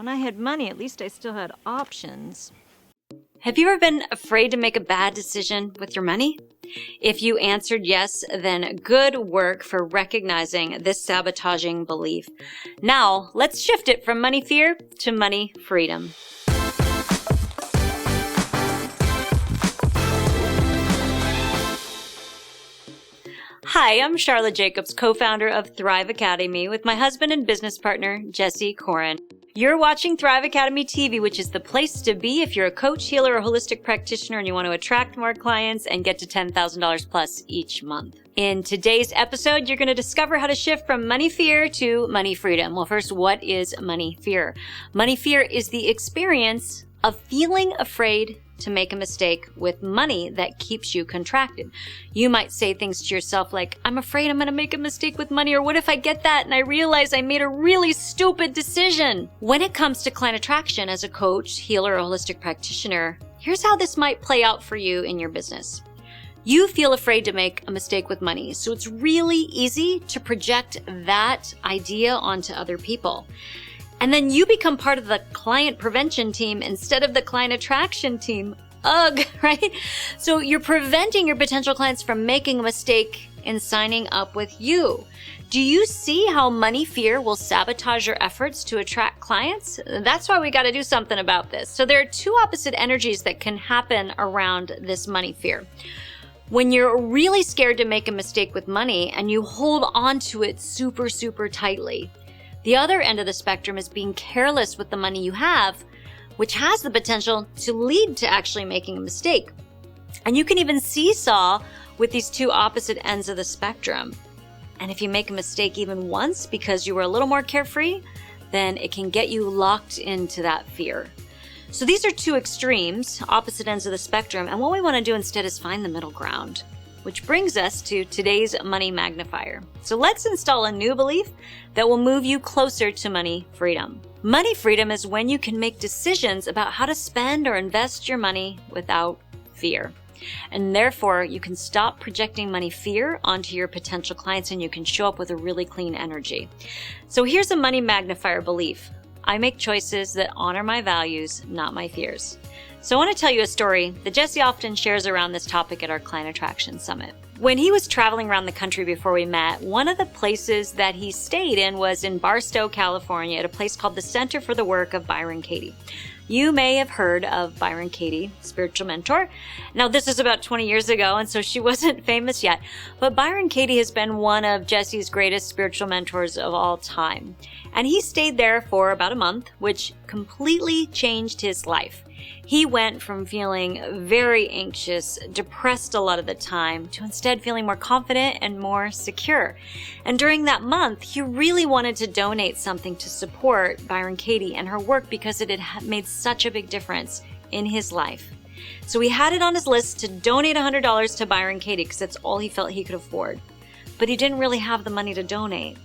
When I had money, at least I still had options. Have you ever been afraid to make a bad decision with your money? If you answered yes, then good work for recognizing this sabotaging belief. Now, let's shift it from money fear to money freedom. Hi, I'm Sharla Jacobs, co-founder of Thrive Academy with my husband and business partner, Jesse Koren. You're watching Thrive Academy TV, which is the place to be if you're a coach, healer, or holistic practitioner and you want to attract more clients and get to $10,000 plus each month. In today's episode, you're going to discover how to shift from money fear to money freedom. Well, first, what is money fear? Money fear is the experience of feeling afraid to make a mistake with money that keeps you contracted. You might say things to yourself like, I'm afraid I'm going to make a mistake with money, or what if I get that and I realize I made a really stupid decision? When it comes to client attraction as a coach, healer, or holistic practitioner, here's how this might play out for you in your business. You feel afraid to make a mistake with money, so it's really easy to project that idea onto other people. And then you become part of the client prevention team instead of the client attraction team. Ugh, right? So you're preventing your potential clients from making a mistake in signing up with you. Do you see how money fear will sabotage your efforts to attract clients? That's why we got to do something about this. So there are two opposite energies that can happen around this money fear. When you're really scared to make a mistake with money and you hold on to it super, super tightly. The other end of the spectrum is being careless with the money you have, which has the potential to lead to actually making a mistake. And you can even seesaw with these two opposite ends of the spectrum. And if you make a mistake even once because you were a little more carefree, then it can get you locked into that fear. So these are two extremes, opposite ends of the spectrum. And what we want to do instead is find the middle ground. Which brings us to today's money magnifier. So let's install a new belief that will move you closer to money freedom. Money freedom is when you can make decisions about how to spend or invest your money without fear. And therefore, you can stop projecting money fear onto your potential clients and you can show up with a really clean energy. So here's a money magnifier belief. I make choices that honor my values, not my fears. So I want to tell you a story that Jesse often shares around this topic at our Client Attraction Summit. When he was traveling around the country before we met, one of the places that he stayed in was in Barstow, California, at a place called the Center for the Work of Byron Katie. You may have heard of Byron Katie, spiritual mentor. Now, this is about 20 years ago, and so she wasn't famous yet. But Byron Katie has been one of Jesse's greatest spiritual mentors of all time. And he stayed there for about a month, which completely changed his life. He went from feeling very anxious, depressed a lot of the time, to instead feeling more confident and more secure. And during that month, he really wanted to donate something to support Byron Katie and her work because it had made such a big difference in his life. So he had it on his list to donate $100 to Byron Katie because that's all he felt he could afford. But he didn't really have the money to donate.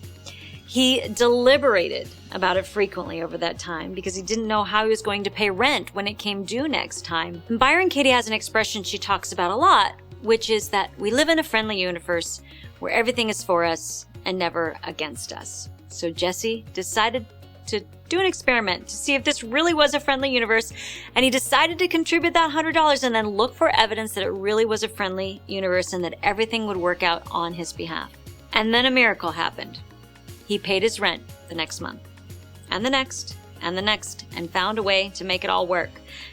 He deliberated about it frequently over that time because he didn't know how he was going to pay rent when it came due next time. And Byron Katie has an expression she talks about a lot, which is that we live in a friendly universe where everything is for us and never against us. So Jesse decided to do an experiment to see if this really was a friendly universe, and he decided to contribute that $100 and then look for evidence that it really was a friendly universe and that everything would work out on his behalf. And then a miracle happened. He paid his rent the next month, and the next, and found a way to make it all work.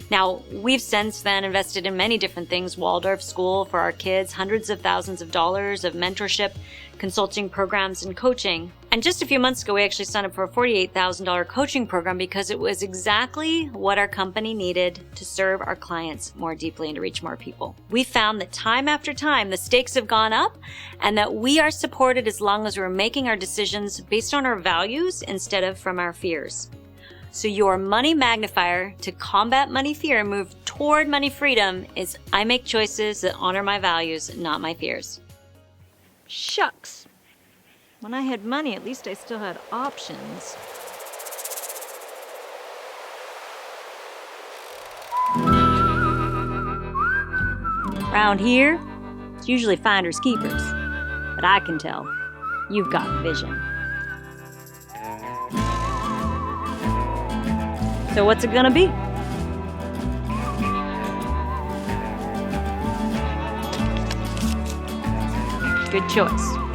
Now, we've since then invested in many different things, Waldorf School for our kids, hundreds of thousands of dollars of mentorship, consulting programs, and coaching. And just a few months ago, we actually signed up for a $48,000 coaching program because it was exactly what our company needed to serve our clients more deeply and to reach more people. We found that time after time, the stakes have gone up and that we are supported as long as we're making our decisions based on our values instead of from our fears. So your money magnifier to combat money fear and move toward money freedom is I make choices that honor my values, not my fears. Shucks. When I had money, at least I still had options. Around here, it's usually finders keepers. But I can tell, you've got vision. So what's it gonna be? Good choice.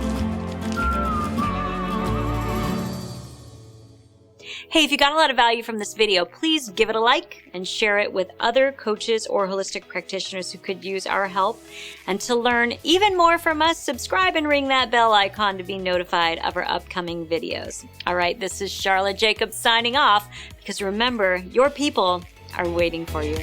Hey, if you got a lot of value from this video, please give it a like and share it with other coaches or holistic practitioners who could use our help. And to learn even more from us, subscribe and ring that bell icon to be notified of our upcoming videos. All right, this is Sharla Jacobs signing off, because remember, your people are waiting for you.